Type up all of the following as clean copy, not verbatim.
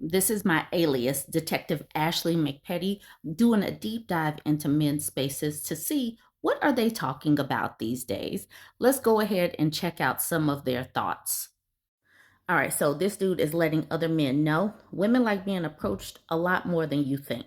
This is my alias, Detective Ashley McPetty, doing a deep dive into men's spaces to see what are they talking about these days. Let's go ahead and check out some of their thoughts. All right, so this dude is letting other men know women like being approached a lot more than you think.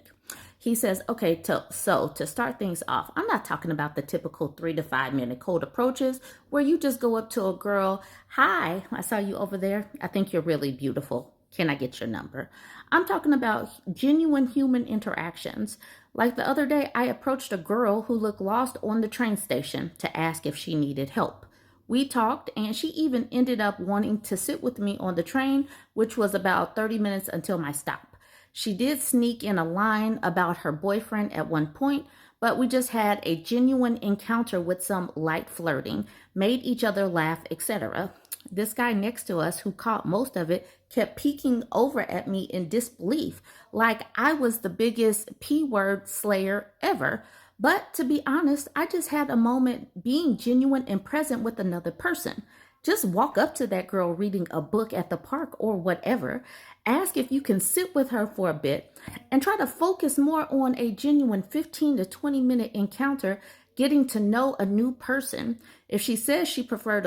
He says, okay, so to start things off, I'm not talking about the typical 3 to 5 minute cold approaches where you just go up to a girl, hi, I saw you over there. I think you're really beautiful. Can I get your number? I'm talking about genuine human interactions. Like the other day, I approached a girl who looked lost on the train station to ask if she needed help. We talked, and she even ended up wanting to sit with me on the train, which was about 30 minutes until my stop. She did sneak in a line about her boyfriend at one point, but we just had a genuine encounter with some light flirting, made each other laugh, etc. This guy next to us, who caught most of it, kept peeking over at me in disbelief, like I was the biggest P word slayer ever. But to be honest, I just had a moment being genuine and present with another person. Just walk up to that girl reading a book at the park or whatever, ask if you can sit with her for a bit, and try to focus more on a genuine 15 to 20-minute encounter, getting to know a new person. If she says she preferred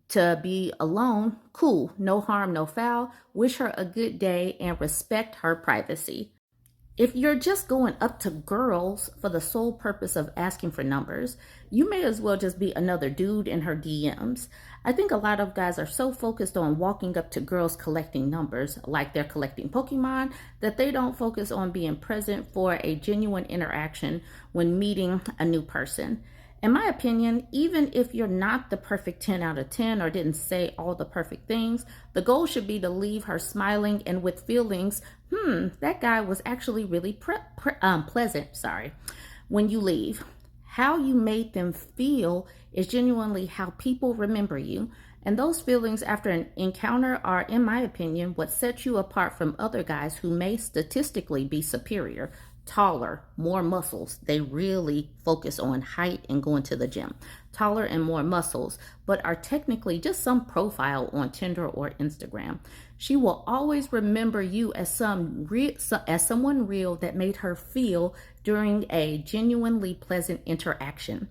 to be alone, cool, no harm, no foul. Wish her a good day and respect her privacy. If you're just going up to girls for the sole purpose of asking for numbers, you may as well just be another dude in her DMs. I think a lot of guys are so focused on walking up to girls collecting numbers, like they're collecting Pokemon, that they don't focus on being present for a genuine interaction when meeting a new person. In my opinion, even if you're not the perfect 10 out of 10 or didn't say all the perfect things, the goal should be to leave her smiling and with feelings, that guy was actually really pleasant, when you leave. How you made them feel is genuinely how people remember you. And those feelings after an encounter are, in my opinion, what sets you apart from other guys who may statistically be superior, taller, more muscles. They really focus on height and going to the gym. Taller and more muscles, but are technically just some profile on Tinder or Instagram. She will always remember you as someone real that made her feel during a genuinely pleasant interaction.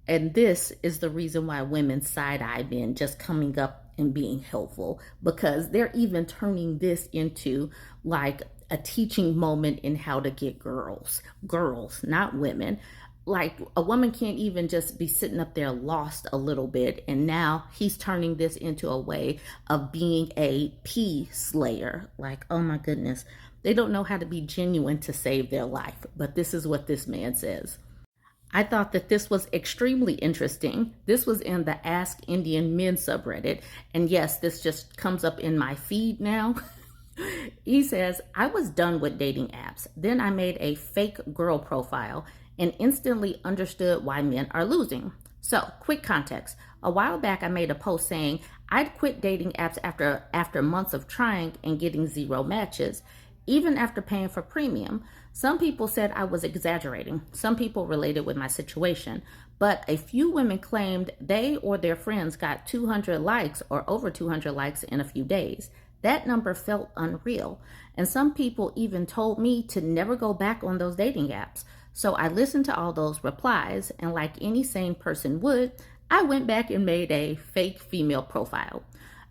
And this is the reason why women side-eye men just coming up and being helpful, because they're even turning this into like a teaching moment in how to get girls, not women. Like a woman can't even just be sitting up there lost a little bit, and now he's turning this into a way of being a P slayer. Like, oh my goodness, they don't know how to be genuine to save their life. But this is what this man says. I thought that this was extremely interesting. This was in the Ask Indian Men subreddit. And yes, this just comes up in my feed now. He says, I was done with dating apps. Then I made a fake girl profile and instantly understood why men are losing. So, quick context. A while back, I made a post saying I'd quit dating apps after months of trying and getting zero matches, even after paying for premium. Some people said I was exaggerating. Some people related with my situation. But a few women claimed they or their friends got 200 likes or over 200 likes in a few days. That number felt unreal. And some people even told me to never go back on those dating apps. So I listened to all those replies, and like any sane person would, I went back and made a fake female profile.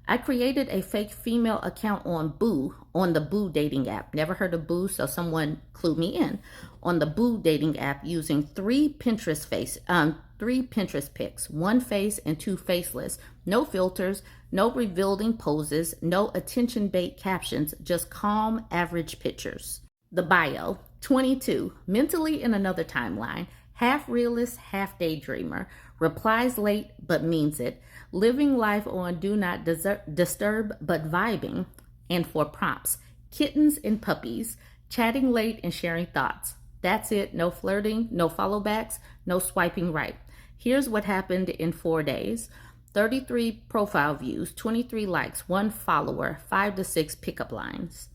I created a fake female account on the Boo dating app. Never heard of Boo, so someone clued me in. On the Boo dating app, using three Pinterest pics, one face and two faceless, no filters, no revealing poses, no attention bait captions, just calm, average pictures. The bio: 22, mentally in another timeline, half realist, half daydreamer, replies late but means it, living life on do not disturb but vibing, and for prompts, kittens and puppies, chatting late and sharing thoughts. That's it, no flirting, no follow backs, no swiping right. Here's what happened in 4 days. 33 profile views, 23 likes, 1 follower, 5 to 6 pickup lines.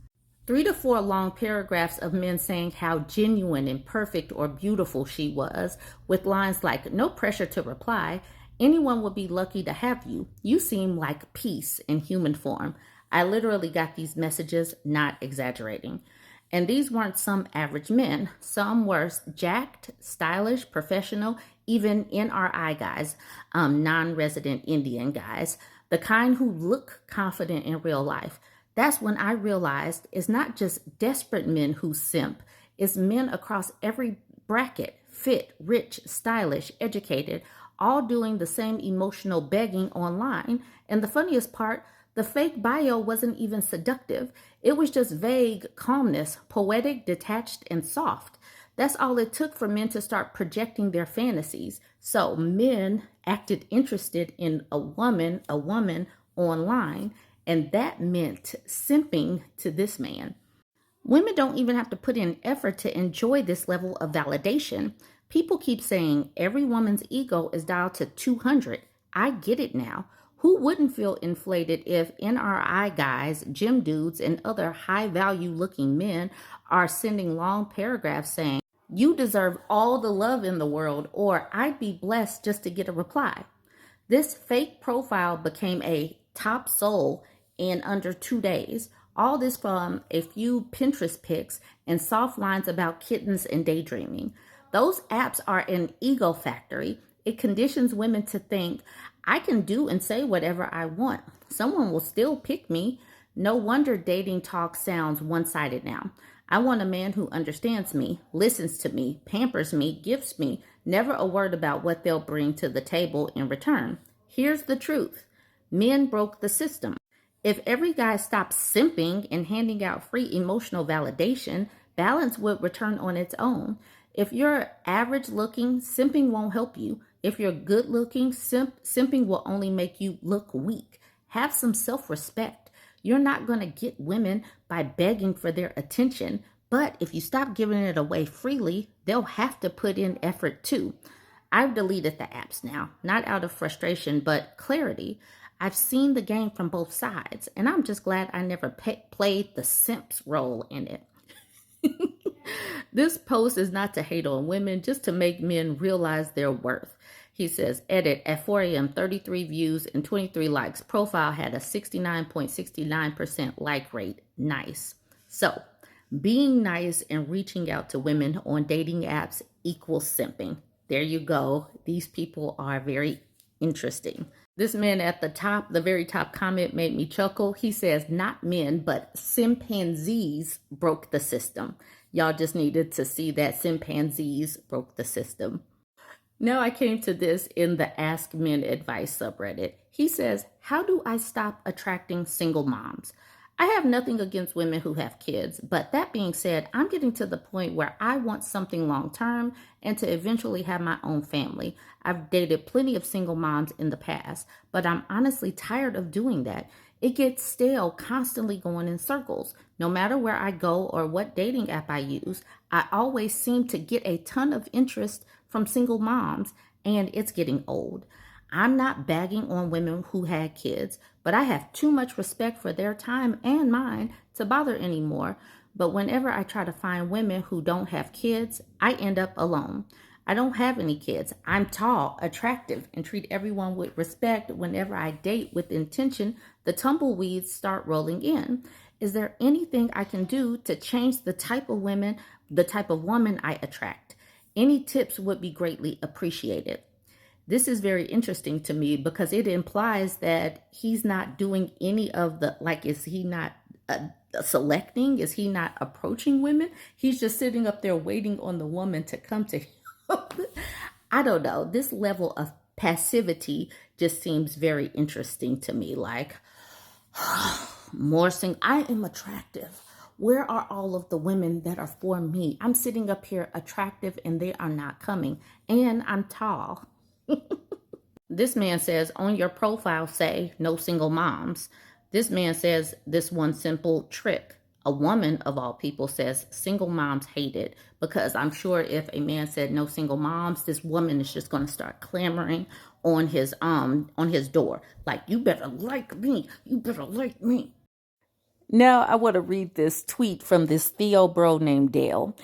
3 to 4 long paragraphs of men saying how genuine and perfect or beautiful she was, with lines like, no pressure to reply, anyone would be lucky to have you. You seem like peace in human form. I literally got these messages, not exaggerating. And these weren't some average men. Some were jacked, stylish, professional, even NRI guys, non resident Indian guys, the kind who look confident in real life. That's when I realized it's not just desperate men who simp, it's men across every bracket, fit, rich, stylish, educated, all doing the same emotional begging online. And the funniest part, the fake bio wasn't even seductive. It was just vague calmness, poetic, detached, and soft. That's all it took for men to start projecting their fantasies. So men acted interested in a woman online, and that meant simping to this man. Women don't even have to put in effort to enjoy this level of validation. People keep saying every woman's ego is dialed to 200. I get it now. Who wouldn't feel inflated if NRI guys, gym dudes, and other high value looking men are sending long paragraphs saying, "You deserve all the love in the world," or "I'd be blessed just to get a reply"? This fake profile became a top soul in under 2 days. All this from a few Pinterest pics and soft lines about kittens and daydreaming. Those apps are an ego factory. It conditions women to think, I can do and say whatever I want. Someone will still pick me. No wonder dating talk sounds one sided now. I want a man who understands me, listens to me, pampers me, gifts me, never a word about what they'll bring to the table in return. Here's the truth: men broke the system. If every guy stopped simping and handing out free emotional validation, balance would return on its own. If you're average looking, simping won't help you. If you're good looking, simping will only make you look weak. Have some self respect. You're not going to get women by begging for their attention, but if you stop giving it away freely, they'll have to put in effort too. I've deleted the apps now, not out of frustration, but clarity. I've seen the game from both sides, and I'm just glad I never played the simp's role in it. This post is not to hate on women, just to make men realize their worth. He says, edit at 4 a.m., 33 views and 23 likes. Profile had a 69.69% like rate. Nice. So, being nice and reaching out to women on dating apps equals simping. There you go. These people are very interesting. This man at the top, the very top comment made me chuckle. He says, not men, but chimpanzees broke the system. Y'all just needed to see that chimpanzees broke the system. Now I came to this in the Ask Men Advice subreddit. He says, how do I stop attracting single moms? I have nothing against women who have kids, but that being said, I'm getting to the point where I want something long term and to eventually have my own family. I've dated plenty of single moms in the past, but I'm honestly tired of doing that. It gets stale constantly going in circles. No matter where I go or what dating app I use, I always seem to get a ton of interest from single moms, and it's getting old. I'm not bagging on women who had kids, but I have too much respect for their time and mine to bother anymore. But whenever I try to find women who don't have kids, I end up alone. I don't have any kids. I'm tall, attractive, and treat everyone with respect. Whenever I date with intention, the tumbleweeds start rolling in. Is there anything I can do to change the type of woman I attract? Any tips would be greatly appreciated. This is very interesting to me because it implies that he's not doing any of the, like, is he not selecting? Is he not approaching women? He's just sitting up there waiting on the woman to come to him. I don't know. This level of passivity just seems very interesting to me. Like, more saying, I am attractive. Where are all of the women that are for me? I'm sitting up here attractive and they are not coming. And I'm tall. This man says, on your profile say, no single moms. This man says, this one simple trick. A woman, of all people, says, single moms hate it. Because I'm sure if a man said no single moms, this woman is just going to start clamoring on his door. Like, you better like me. You better like me. Now I want to read this tweet from this Theo bro named Dale.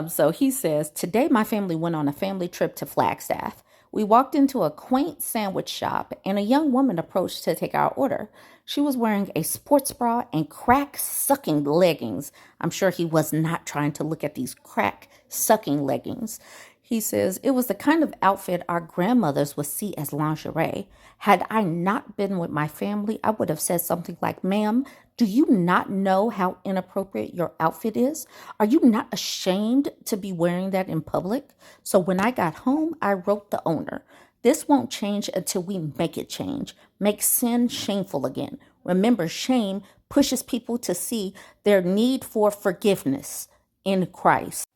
So he says, today my family went on a family trip to Flagstaff. We walked into a quaint sandwich shop and a young woman approached to take our order. She was wearing a sports bra and crack sucking leggings. I'm sure he was not trying to look at these crack sucking leggings. He says it was the kind of outfit our grandmothers would see as lingerie. Had I not been with my family, I would have said something like, "Ma'am, do you not know how inappropriate your outfit is? Are you not ashamed to be wearing that in public?" So when I got home, I wrote the owner. This won't change until we make it change. Make sin shameful again. Remember, shame pushes people to see their need for forgiveness in Christ.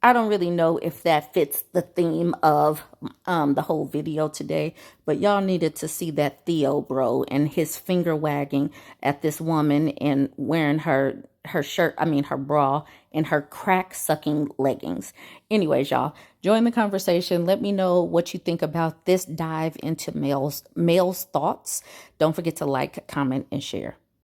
I don't really know if that fits the theme of the whole video today, but y'all needed to see that Theo bro and his finger wagging at this woman and wearing her shirt, her bra and her crack sucking leggings. Anyways, y'all, join the conversation. Let me know what you think about this dive into males thoughts. Don't forget to like, comment, and share.